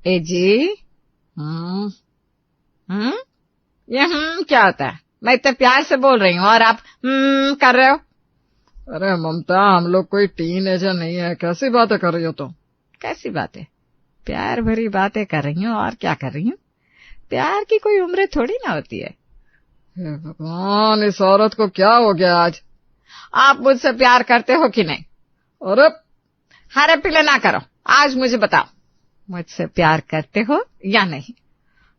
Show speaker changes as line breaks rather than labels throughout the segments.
ए जी। ये क्या होता है? मैं इतने प्यार से बोल रही हूँ और आप कर रहे हो।
अरे ममता, हम लोग कोई टीनेजर नहीं है, कैसी बातें कर रही हो तुम?
कैसी बातें? प्यार भरी बातें कर रही हूँ। और क्या कर रही हूँ? प्यार की कोई उम्र थोड़ी ना होती है।
हे भगवान, इस औरत को क्या हो गया आज?
आप मुझसे प्यार करते हो कि नहीं?
अरे
हरे पीले ना करो, आज मुझे बताओ, मुझसे प्यार करते हो या नहीं?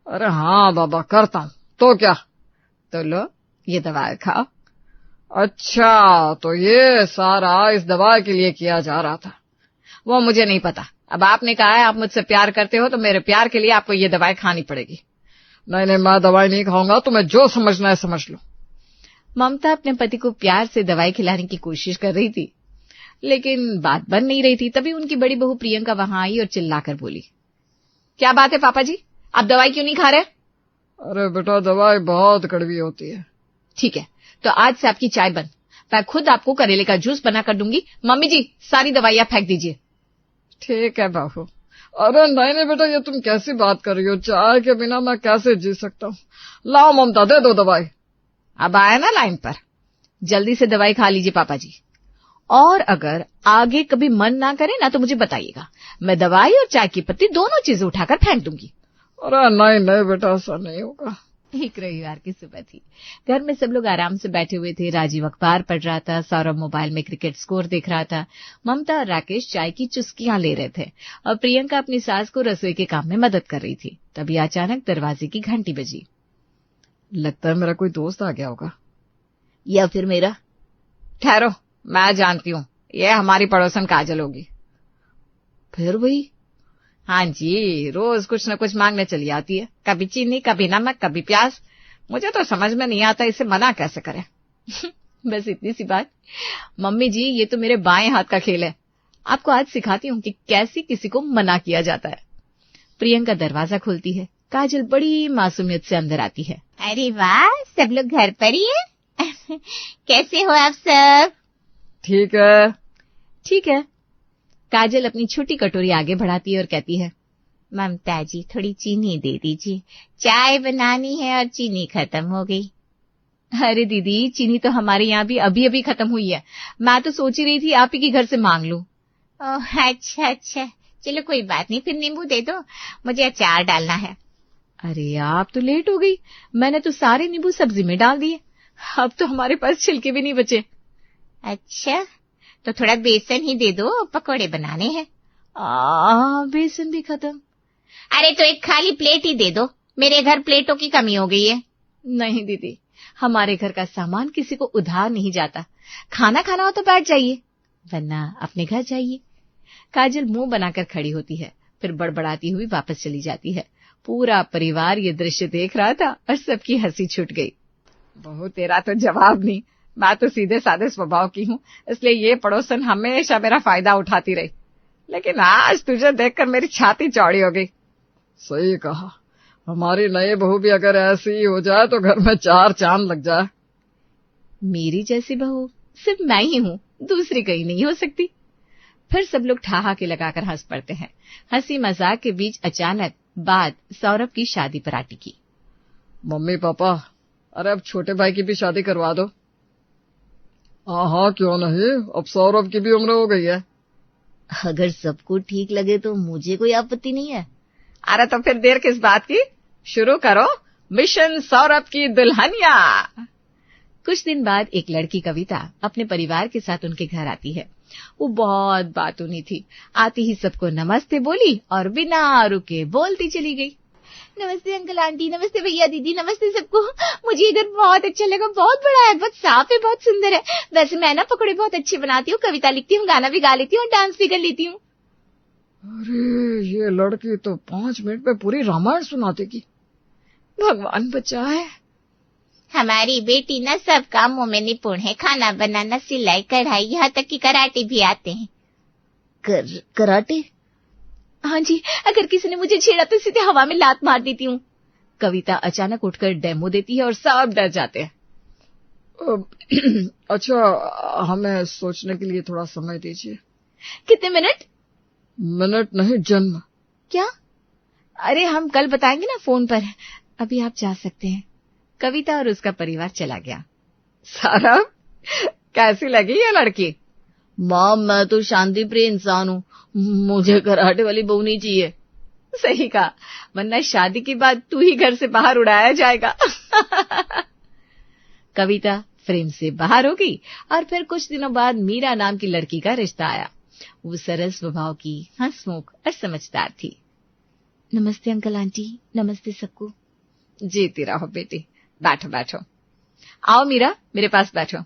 अरे हाँ बाबा, करता हूँ। तो क्या?
तो लो, ये दवा खाओ।
अच्छा, तो ये सारा इस दवा के लिए किया जा रहा था?
वो मुझे नहीं पता। अब आपने कहा है आप मुझसे प्यार करते हो, तो मेरे प्यार के लिए आपको ये दवाई खानी पड़ेगी।
नहीं नहीं, मैं दवाई नहीं खाऊंगा, तुम्हें जो समझना है समझ लो।
ममता अपने पति को प्यार से दवाई खिलाने की कोशिश कर रही थी, लेकिन बात बन नहीं रही थी। तभी उनकी बड़ी बहू प्रियंका वहां आई और चिल्लाकर बोली, क्या बात है पापा जी, आप दवाई क्यों नहीं खा रहे?
अरे बेटा, दवाई बहुत कड़वी होती है।
ठीक है, तो आज से आपकी चाय बंद। मैं खुद आपको करेले का जूस बना कर दूंगी। मम्मी जी, सारी दवाइयां फेंक दीजिए।
ठीक है बहू। अरे नहीं नहीं बेटा, ये तुम कैसी बात कर रही हो? चाय के बिना मैं कैसे जी सकता हूँ? लाओ ममता, दे दो दवाई।
अब आया ना लाइन पर, जल्दी से दवाई खा लीजिए पापा जी। और अगर आगे कभी मन ना करे ना तो मुझे बताइएगा, मैं दवाई और चाय की पत्ती दोनों चीजें उठाकर फेंक दूंगी।
अरे नहीं नहीं बेटा, ऐसा नहीं होगा।
एक रविवार की सुबह थी। घर में सब लोग आराम से बैठे हुए थे। राजीव अखबार पढ़ रहा था, सौरभ मोबाइल में क्रिकेट स्कोर देख रहा था, ममता और राकेश चाय की चुस्कियां ले रहे थे और प्रियंका अपनी सास को रसोई के काम में मदद कर रही थी। तभी अचानक दरवाजे की घंटी बजी।
लगता है मेरा कोई दोस्त आ गया होगा।
या फिर मेरा। ठहरो, मैं जानती हूँ, ये हमारी पड़ोसन काजल होगी। फिर वही? हाँ जी, रोज कुछ न कुछ मांगने चली आती है, कभी चीनी, कभी नमक, कभी प्याज। मुझे तो समझ में नहीं आता इसे मना कैसे करें। बस इतनी सी बात। मम्मी जी, ये तो मेरे बाएं हाथ का खेल है। आपको आज सिखाती हूँ कि कैसे किसी को मना किया जाता है। प्रियंका दरवाजा खोलती है। काजल बड़ी मासूमियत से अंदर आती है।
अरे वाह, सब लोग घर पर ही है। कैसे हो आप सब?
ठीक है।
ठीक है। काजल अपनी छोटी कटोरी आगे बढ़ाती है और कहती है,
ममता जी, थोड़ी चीनी दे दीजिए, चाय बनानी है और चीनी खत्म हो गई।
अरे दीदी, चीनी तो हमारे यहाँ भी अभी अभी खत्म हुई है। मैं तो सोच ही रही थी आप ही के घर से मांग लूं।
ओह अच्छा अच्छा, चलो कोई बात नहीं, फिर नींबू दे दो, मुझे अचार डालना है।
अरे आप तो लेट हो गई, मैंने तो सारे नींबू सब्जी में डाल दिए। अब तो हमारे पास छिलके भी नहीं बचे।
अच्छा, तो थोड़ा बेसन ही दे दो, पकौड़े बनाने हैं।
बेसन भी खत्म।
अरे तो एक खाली प्लेट ही दे दो, मेरे घर प्लेटों की कमी हो गई है।
नहीं दीदी, हमारे घर का सामान किसी को उधार नहीं जाता। खाना खाना हो तो बैठ जाइए, वरना अपने घर जाइए। काजल मुंह बनाकर खड़ी होती है, फिर बड़बड़ाती हुई वापस चली जाती है। पूरा परिवार ये दृश्य देख रहा था और सबकी हंसी छूट गई। बहू, तेरा तो जवाब नहीं। मैं तो सीधे साधे स्वभाव की हूँ, इसलिए ये पड़ोसन हमेशा मेरा फायदा उठाती रही, लेकिन आज तुझे देखकर मेरी छाती चौड़ी हो गई।
सही कहा, हमारी नई बहू भी अगर ऐसी ही हो जाए तो घर में 4 चांद लग जाए।
मेरी जैसी बहू सिर्फ मैं ही हूँ, दूसरी कहीं नहीं हो सकती। फिर सब लोग ठहाके लगाकर हंस पड़ते हैं। हंसी मजाक के बीच अचानक बात सौरभ की शादी पर आ टिकी।
मम्मी पापा, अरे अब छोटे भाई की भी शादी करवा दो। हाँ क्यों नहीं, अब सौरभ की भी उम्र हो गई है।
अगर सबको ठीक लगे तो मुझे कोई आपत्ति नहीं है।
अरे तो फिर देर किस बात की, शुरू करो मिशन सौरभ की दुल्हनिया। कुछ दिन बाद एक लड़की कविता अपने परिवार के साथ उनके घर आती है। वो बहुत बातूनी थी। आती ही सबको नमस्ते बोली और बिना रुके बोलती चली गई।
नमस्ते अंकल आंटी, नमस्ते भैया दीदी, नमस्ते सबको। मुझे इधर बहुत अच्छा लगा, बहुत बड़ा है, बहुत साफ है, बहुत सुंदर है। वैसे मैं ना पकौड़े बहुत अच्छे बनाती हूँ, कविता लिखती हूँ, गाना भी गा लेती हूँ और डांस भी कर लेती हूँ।
अरे ये लड़की तो 5 मिनट में पूरी रामायण सुना देगी।
भगवान बचाए।
हमारी बेटी ना सब कामों में निपुण है, खाना बनाना, सिलाई, कढ़ाई, यहाँ तक कि कराटे भी आते हैं।
कराटे? हाँ जी, अगर किसी ने मुझे छेड़ा तो सीधे हवा में लात मार देती हूँ। कविता अचानक उठकर डेमो देती है और सब डर जाते हैं।
अच्छा, हमें सोचने के लिए थोड़ा समय दीजिए।
कितने मिनट?
मिनट नहीं, जन्म।
क्या? अरे हम कल बताएंगे ना फोन पर, अभी आप जा सकते हैं। कविता और उसका परिवार चला गया। सौरभ, कैसी लगी ये लड़की?
मॉम, मैं तो शांति प्रिय इंसान हूँ, मुझे कराटे वाली बहू नहीं चाहिए।
सही कहा, वरना शादी के बाद तू ही घर से बाहर उड़ाया जाएगा। कविता फ्रेम से बाहर हो गई और फिर कुछ दिनों बाद मीरा नाम की लड़की का रिश्ता आया। वो सरल स्वभाव की, हंसमुख और समझदार थी।
नमस्ते अंकल आंटी, नमस्ते सबको।
जीती रहो बेटी, बैठो बैठो। आओ मीरा, मेरे पास बैठो।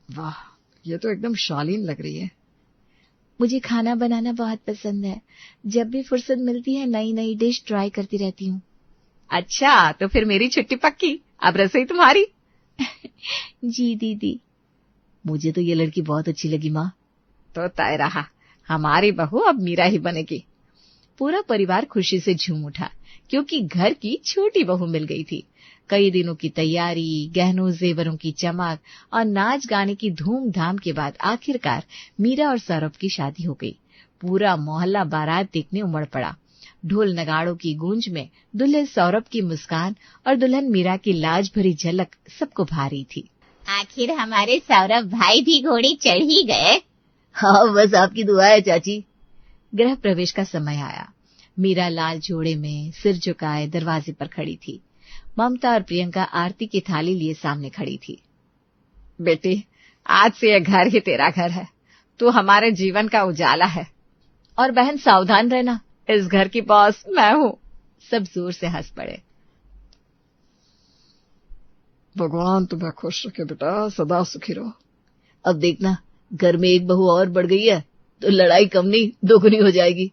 वाह, ये तो एकदम शालीन लग रही है।
मुझे खाना बनाना बहुत पसंद है। जब भी फुर्सत मिलती है नई नई डिश ट्राई करती रहती हूँ।
अच्छा, तो फिर मेरी छुट्टी पक्की, अब रसोई तुम्हारी।
जी दीदी। मुझे तो ये लड़की बहुत अच्छी लगी माँ।
तो तय रहा, हमारी बहू अब मीरा ही बनेगी। पूरा परिवार खुशी से झूम उठा क्योंकि घर की छोटी बहू मिल गई थी। कई दिनों की तैयारी, गहनों जेवरों की चमक और नाच गाने की धूमधाम के बाद आखिरकार मीरा और सौरभ की शादी हो गई। पूरा मोहल्ला बारात देखने उमड़ पड़ा। ढोल नगाड़ों की गूंज में दुल्हे सौरभ की मुस्कान और दुल्हन मीरा की लाज भरी झलक सबको भा रही थी।
आखिर हमारे सौरभ भाई भी घोड़े चढ़ ही गए।
हाँ, बस आपकी दुआ है चाची। गृह प्रवेश का समय आया। मीरा लाल जोड़े में सिर झुकाए दरवाजे पर खड़ी थी। ममता और प्रियंका आरती की थाली लिए सामने खड़ी थी। बेटी, आज से यह घर ही तेरा घर है। तू हमारे जीवन का उजाला है। और बहन सावधान रहना, इस घर की बॉस मैं हूँ। सब जोर से हंस पड़े।
भगवान तुम्हें खुश रखे बेटा, सदा सुखी रहो।
अब देखना, घर में एक बहू और बढ़ गई है तो लड़ाई कम नहीं दोगुनी हो जाएगी।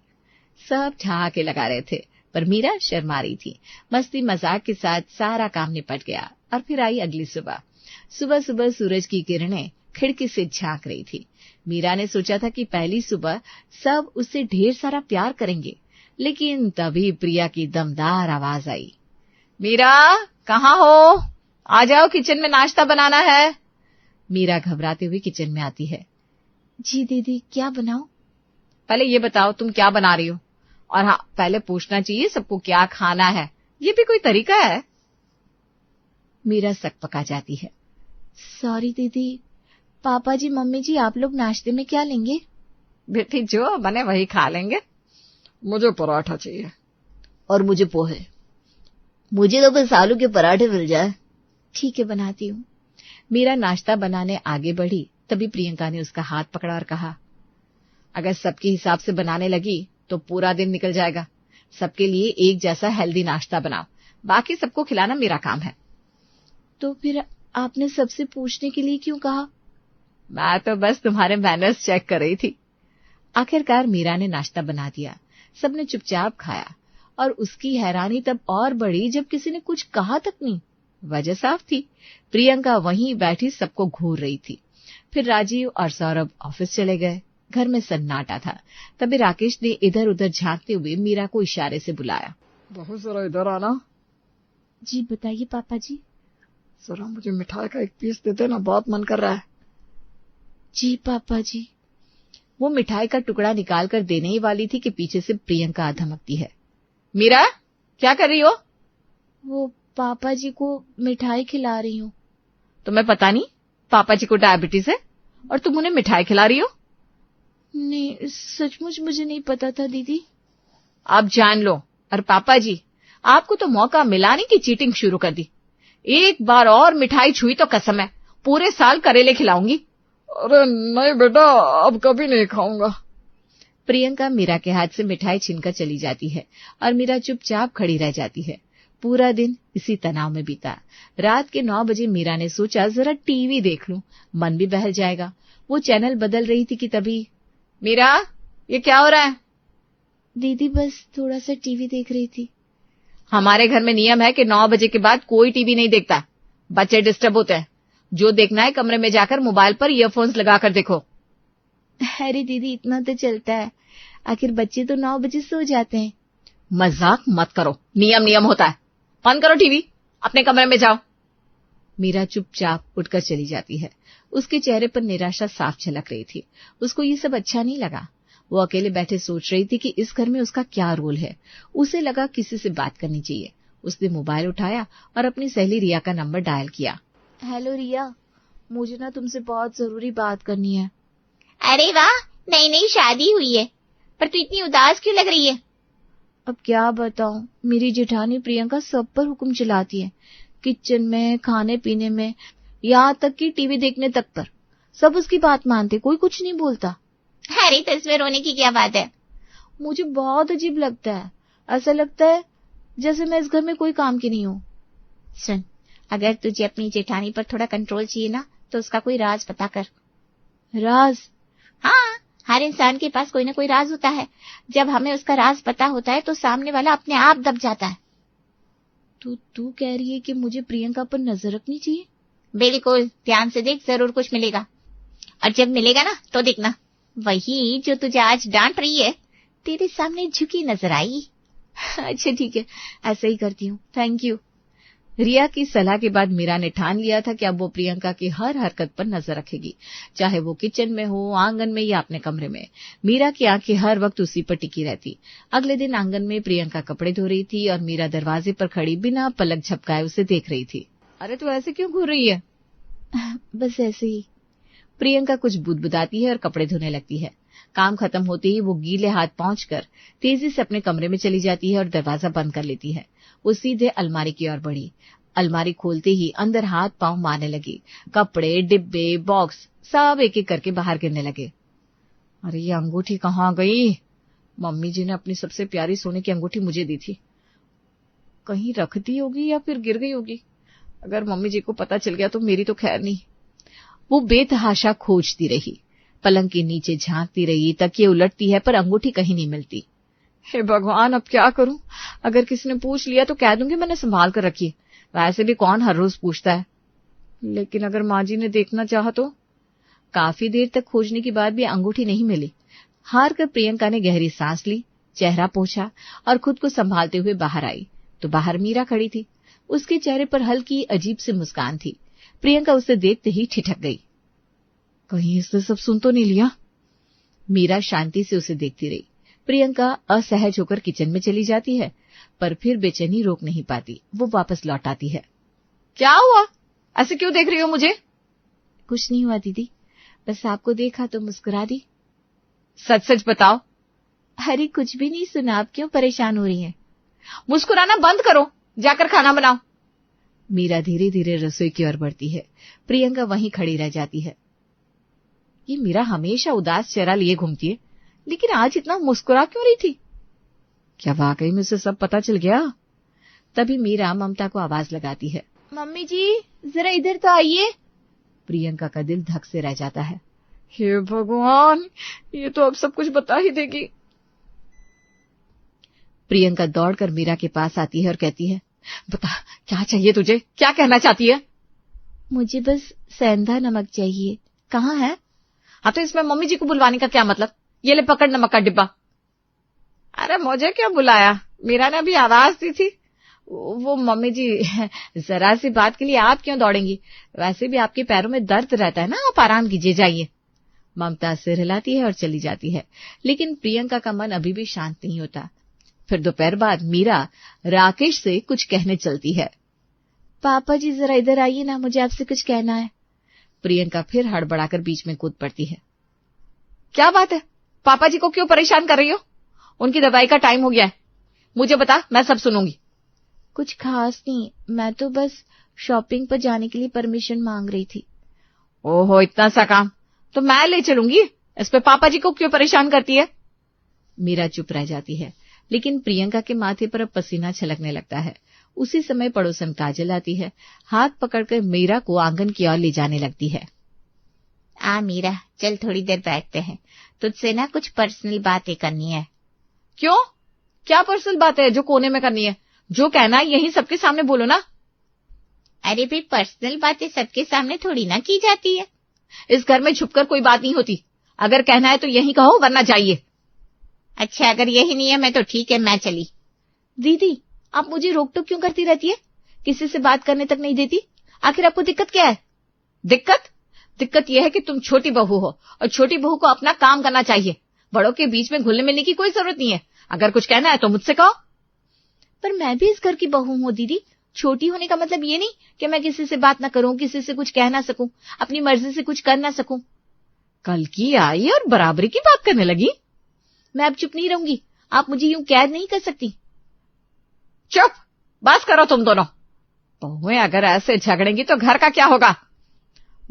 सब ठहाके लगा रहे थे पर मीरा शर्मा रही थी। मस्ती मजाक के साथ सारा काम निपट गया और फिर आई अगली सुबह। सुबह सुबह सूरज की किरणें खिड़की से झांक रही थी। मीरा ने सोचा था कि पहली सुबह सब उससे ढेर सारा प्यार करेंगे, लेकिन तभी प्रिया की दमदार आवाज आई। मीरा, कहाँ हो? आ जाओ, किचन में नाश्ता बनाना है। मीरा घबराते हुए किचन में आती है।
जी दीदी, क्या बनाऊं?
पहले ये बताओ तुम क्या बना रही हो? और हाँ, पहले पूछना चाहिए सबको क्या खाना है। ये भी कोई तरीका है? मीरा सकपका जाती है।
सॉरी दीदी, पापा जी मम्मी जी आप लोग नाश्ते में क्या लेंगे?
बेटी, जो बने वही खा लेंगे।
मुझे पराठा चाहिए।
और मुझे पोहे। मुझे तो बस आलू के पराठे मिल जाए। ठीक है, बनाती हूँ।
मीरा नाश्ता बनाने आगे बढ़ी, तभी प्रियंका ने उसका हाथ पकड़ा और कहा, अगर सबके हिसाब से बनाने लगी तो पूरा दिन निकल जाएगा। सबके लिए एक जैसा हेल्दी नाश्ता बनाओ, बाकी सबको खिलाना मेरा काम है।
तो फिर आपने सबसे पूछने के लिए क्यों कहा?
मैं तो बस तुम्हारे मैनर्स चेक कर रही थी। आखिरकार मीरा ने नाश्ता बना दिया। सबने चुपचाप खाया और उसकी हैरानी तब और बढ़ी जब किसी ने कुछ कहा तक नहीं। वजह साफ थी, प्रियंका वहीं बैठी सबको घूर रही थी। फिर राजीव और सौरभ ऑफिस चले गए। घर में सन्नाटा था। तभी राकेश ने इधर उधर झांकते हुए मीरा को इशारे से बुलाया।
बहू जरा इधर आना।
जी बताइए पापा जी।
जरा मुझे मिठाई का एक पीस दे देना, बहुत मन कर रहा है।
जी पापा जी।
वो मिठाई का टुकड़ा निकाल कर देने ही वाली थी कि पीछे से प्रियंका धमकती है। मीरा, क्या कर रही हो?
वो पापा जी को मिठाई खिला रही हूँ।
तुम्हें पता नहीं पापा जी को डायबिटीज है और तुम उन्हें मिठाई खिला रही हो?
नहीं, सचमुच मुझे नहीं पता था दीदी।
आप जान लो। और पापा जी, आपको तो मौका मिला नहीं कि चीटिंग शुरू कर दी। एक बार और मिठाई छुई तो कसम है पूरे साल करेले खिलाऊंगी।
अरे नहीं बेटा, अब कभी नहीं खाऊंगा।
प्रियंका मीरा के हाथ से मिठाई छीनकर चली जाती है और मीरा चुपचाप खड़ी रह जाती है। पूरा दिन इसी तनाव में बीता। रात के 9 बजे मीरा ने सोचा जरा टीवी देख लूं, मन भी बहल जाएगा। वो चैनल बदल रही थी कि तभी, मीरा, ये क्या हो रहा है?
दीदी बस थोड़ा सा टीवी देख रही थी।
हमारे घर में नियम है कि 9 बजे के बाद कोई टीवी नहीं देखता, बच्चे डिस्टर्ब होते हैं। जो देखना है कमरे में जाकर मोबाइल पर ईयरफोन्स लगाकर देखो।
अरे दीदी, इतना तो चलता है, आखिर बच्चे तो 9 बजे सो जाते हैं।
मजाक मत करो, नियम नियम होता है। बंद करो टीवी, अपने कमरे में जाओ। मीरा चुपचाप उठकर चली जाती है। उसके चेहरे पर निराशा साफ झलक रही थी। उसको ये सब अच्छा नहीं लगा। वो अकेले बैठे सोच रही थी कि इस घर में उसका क्या रोल है। उसे लगा किसी से बात करनी चाहिए। उसने मोबाइल उठाया और अपनी सहेली रिया का नंबर डायल किया।
हेलो रिया, मुझे ना तुमसे बहुत जरूरी बात करनी है। अरे वाह, नई नई शादी हुई है, पर तू इतनी उदास क्यों लग रही है? अब क्या बताऊं, मेरी जेठानी प्रियंका सब पर हुक्म चलाती है, किचन में, खाने पीने में, यहाँ तक कि टीवी देखने तक पर। सब उसकी बात मानते, कोई कुछ नहीं बोलता। अरे तो इसमें रोने की क्या बात है? मुझे बहुत अजीब लगता है। ऐसा लगता है जैसे मैं इस घर में कोई काम की नहीं हूँ। सुन, अगर तुझे अपनी जेठानी पर थोड़ा कंट्रोल चाहिए ना, तो उसका कोई राज पता कर। राज? हाँ, हर इंसान के पास कोई ना कोई राज होता है। जब हमें उसका राज पता होता है तो सामने वाला अपने आप दब जाता है। तो तू कह रही है कि मुझे प्रियंका पर नजर रखनी चाहिए? बिल्कुल, ध्यान से देख, जरूर कुछ मिलेगा। और जब मिलेगा ना तो देखना, वही जो तुझे आज डांट रही है तेरे सामने झुकी नजर आई। अच्छा ठीक है, ऐसा ही करती हूँ, थैंक यू।
रिया की सलाह के बाद मीरा ने ठान लिया था कि अब वो प्रियंका की हर हरकत पर नजर रखेगी, चाहे वो किचन में हो, आंगन में या अपने कमरे में। मीरा की आंखें हर वक्त उसी पर टिकी रहती। अगले दिन आंगन में प्रियंका कपड़े धो रही थी और मीरा दरवाजे पर खड़ी बिना पलक झपकाए उसे देख रही थी। अरे तू ऐसे क्यों घूर रही है?
बस ऐसे ही।
प्रियंका कुछ बुदबुदाती है और कपड़े धोने लगती है। काम खत्म होते ही वो गीले हाथ पहुंचकर तेजी से अपने कमरे में चली जाती है और दरवाजा बंद कर लेती है। वो सीधे अलमारी की ओर बढ़ी। अलमारी खोलते ही अंदर हाथ पांव मारने लगी। कपड़े, डिब्बे, बॉक्स सब एक एक करके बाहर गिरने लगे। अरे ये अंगूठी कहाँ गई? मम्मी जी ने अपनी सबसे प्यारी सोने की अंगूठी मुझे दी थी। कहीं रख दी होगी या फिर गिर गई होगी। अगर मम्मी जी को पता चल गया तो मेरी तो खैर नहीं। वो बेतहाशा खोजती रही, पलंग के नीचे झांकती रही, तकिए उलटती है पर अंगूठी कहीं नहीं मिलती। हे भगवान, अब क्या करूं? अगर किसी ने पूछ लिया तो कह दूंगी मैंने संभाल कर रखी। वैसे भी कौन हर रोज पूछता है। लेकिन अगर माँ जी ने देखना चाहा तो? काफी देर तक खोजने के बाद भी अंगूठी नहीं मिली। हार कर प्रियंका ने गहरी सांस ली, चेहरा पोंछा और खुद को संभालते हुए बाहर आई तो बाहर मीरा खड़ी थी। उसके चेहरे पर हल्की अजीब सी मुस्कान थी। प्रियंका उसे देखते ही ठिठक गई। कहीं इसने सब सुन तो नहीं लिया? मीरा शांति से उसे देखती रही। प्रियंका असहज होकर किचन में चली जाती है, पर फिर बेचैनी रोक नहीं पाती। वो वापस लौट आती है। क्या हुआ? ऐसे क्यों देख रही हो मुझे?
कुछ नहीं हुआ दीदी, बस आपको देखा तो मुस्कुरा दी।
सच सच बताओ।
अरे कुछ भी नहीं, सुना। आप क्यों परेशान हो रही हैं?
मुस्कुराना बंद करो, जाकर खाना बनाओ। मीरा धीरे धीरे रसोई की ओर बढ़ती है। प्रियंका वहीं खड़ी रह जाती है। ये मीरा हमेशा उदास चेहरा लिए घूमती है, लेकिन आज इतना मुस्कुरा क्यों रही थी? क्या वाकई में उसे सब पता चल गया? तभी मीरा ममता को आवाज लगाती है।
मम्मी जी, जरा इधर तो आइए।
प्रियंका का दिल धक से रह जाता है।
हे भगवान, ये तो अब सब कुछ बता ही देगी।
प्रियंका दौड़कर मीरा के पास आती है और कहती है, बता क्या चाहिए तुझे? क्या कहना चाहती है?
मुझे बस सेंधा नमक चाहिए। कहाँ है?
हाँ तो इसमें मम्मी जी को बुलवाने का क्या मतलब? ये ले पकड़ नमक का डिब्बा। अरे मुझे क्यों बुलाया? मीरा ने अभी आवाज दी थी। वो मम्मी जी, जरा सी बात के लिए आप क्यों दौड़ेंगी? वैसे भी आपके पैरों में दर्द रहता है ना, आप आराम कीजिए, जाइए। ममता सिर हिलाती है और चली जाती है, लेकिन प्रियंका का मन अभी भी शांत नहीं होता। फिर दोपहर बाद मीरा राकेश से कुछ कहने चलती है।
पापा जी जरा इधर आइए ना, मुझे आपसे कुछ कहना है।
प्रियंका फिर हड़बड़ाकर बीच में कूद पड़ती है। क्या बात है? पापा जी को क्यों परेशान कर रही हो? उनकी दवाई का टाइम हो गया है। मुझे बता, मैं सब सुनूंगी।
कुछ खास नहीं, मैं तो बस शॉपिंग पर जाने के लिए परमिशन मांग रही थी।
ओहो, इतना सा काम तो मैं ले चलूंगी। इस पे पापा जी को क्यों परेशान करती है? मीरा चुप रह जाती है, लेकिन प्रियंका के माथे पर अब पसीना छलकने लगता है। उसी समय पड़ोसन काजल आती है। हाथ पकड़कर मीरा को आंगन की ओर ले जाने लगती है।
आ मीरा, चल थोड़ी देर बैठते हैं, तुझसे ना कुछ पर्सनल बातें करनी है।
क्यों? क्या पर्सनल बात है जो कोने में करनी है? जो कहना है यही सबके सामने बोलो ना।
अरे भाई, पर्सनल बातें सबके सामने थोड़ी ना की जाती है।
इस घर में छुपकर कोई बात नहीं होती। अगर कहना है तो यही कहो, वरना जाइए।
अच्छा, अगर यही नियम है तो ठीक है, मैं चली।
दीदी, आप मुझे रोक टोक क्यों करती रहती है? किसी से बात करने तक नहीं देती। आखिर आपको दिक्कत क्या है? दिक्कत यह है कि तुम छोटी बहू हो और छोटी बहू को अपना काम करना चाहिए। बड़ों के बीच में घुलने मिलने की कोई जरूरत नहीं है। अगर कुछ कहना है तो मुझसे कहो।
पर मैं भी इस घर की बहू हूँ दीदी। छोटी होने का मतलब ये नहीं कि मैं किसी से बात ना करूं, किसी से कुछ कह ना सकूं, अपनी मर्जी से कुछ कर ना सकूं।
कल की आई और बराबरी की बात करने लगी।
मैं अब चुप नहीं रहूंगी। आप मुझे यूं कैद नहीं कर सकती।
चुप, बस करो तुम दोनों। बहुएं अगर ऐसे झगड़ेंगी तो घर का क्या होगा।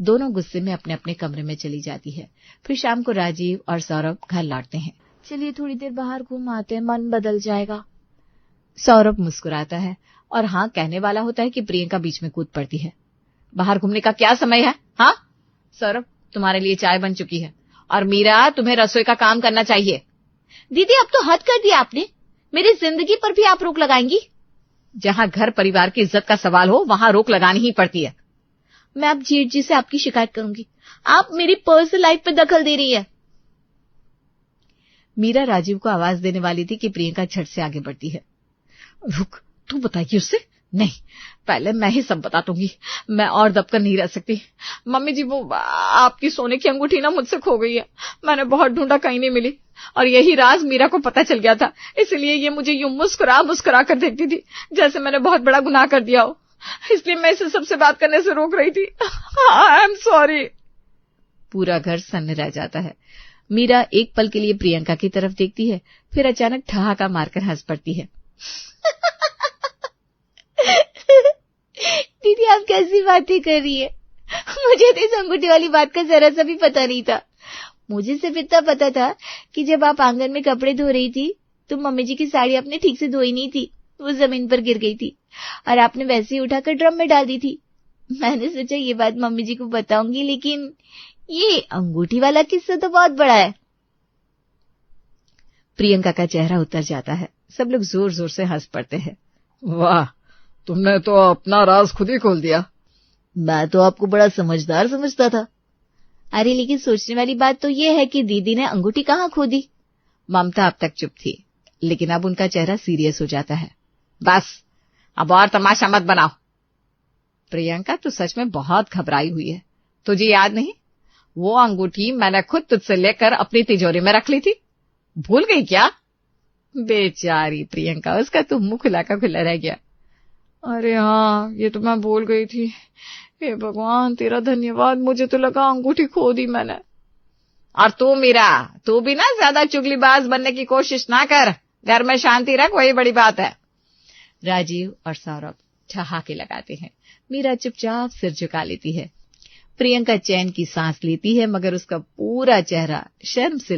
दोनों गुस्से में अपने अपने कमरे में चली जाती है। फिर शाम को राजीव और सौरभ घर लौटते हैं।
चलिए थोड़ी देर बाहर घूम आते हैं, मन बदल जाएगा।
सौरभ मुस्कुराता है और हाँ कहने वाला होता है कि प्रियंका बीच में कूद पड़ती है। बाहर घूमने का क्या समय है? हाँ सौरभ, तुम्हारे लिए चाय बन चुकी है और मीरा तुम्हें रसोई का काम करना चाहिए।
दीदी अब तो हद कर दिया आपने। मेरी जिंदगी पर भी आप रोक लगाएंगी?
जहाँ घर परिवार की इज्जत का सवाल हो वहाँ रोक लगानी ही पड़ती है।
मैं अब जेठ जी से आपकी शिकायत करूंगी। आप मेरी पर्सनल लाइफ पे दखल दे रही है।
मीरा राजीव को आवाज देने वाली थी कि प्रियंका झट से आगे बढ़ती है। रुक, तू बताइए उससे। नहीं, पहले मैं ही सब बता दूंगी। मैं और दबकर नहीं रह सकती। मम्मी जी, वो आपकी सोने की अंगूठी ना मुझसे खो गई है। मैंने बहुत ढूंढा, कहीं नहीं मिली और यही राज मीरा को पता चल गया था। इसलिए ये मुझे यूं मुस्कुरा मुस्कुरा कर देखती थी जैसे मैंने बहुत बड़ा गुनाह कर दिया हो। इसलिए मैं इसे सबसे बात करने से रोक रही थी। I am sorry. पूरा घर सन्न रह जाता है। मीरा एक पल के लिए प्रियंका की तरफ देखती है, फिर अचानक ठहाका मारकर हंस पड़ती है।
दीदी आप कैसी बातें कर रही है? मुझे तो इस अंगूठी वाली बात का जरा सा भी पता नहीं था। मुझे सिर्फ इतना पता था कि जब आप आंगन में कपड़े धो रही थी तो मम्मी जी की साड़ी आपने ठीक से धोई नहीं थी, वो जमीन पर गिर गई थी और आपने वैसे ही उठाकर ड्रम में डाल दी थी। मैंने सोचा ये बात मम्मी जी को बताऊंगी, लेकिन ये अंगूठी वाला किस्सा तो बहुत बड़ा है।
प्रियंका का चेहरा उतर जाता है। सब लोग जोर जोर से हंस पड़ते हैं।
वाह, तुमने तो अपना राज खुद ही खोल दिया।
मैं तो आपको बड़ा समझदार समझता था। अरे लेकिन सोचने वाली बात तो ये है कि दीदी ने अंगूठी कहाँ खो दी।
ममता अब तक चुप थी, लेकिन अब उनका चेहरा सीरियस हो जाता है। बस अब और तमाशा मत बनाओ। प्रियंका, तू सच में बहुत घबराई हुई है। तुझे याद नहीं, वो अंगूठी मैंने खुद तुझसे लेकर अपनी तिजोरी में रख ली थी। भूल गई क्या? बेचारी प्रियंका, उसका तो मुंह खुला का खुला रह गया।
अरे हाँ, ये तो मैं भूल गई थी। हे भगवान, तेरा धन्यवाद। मुझे तो लगा अंगूठी खो दी मैंने।
और तू मीरा, तू भी ना ज्यादा चुगलीबाज बनने की कोशिश ना कर। घर में शांति रख, वही बड़ी बात है। राजीव और सौरभ ठहाके लगाते हैं। मीरा चुपचाप सिर झुका लेती है। प्रियंका चैन की सांस लेती है, मगर उसका पूरा चेहरा शर्म से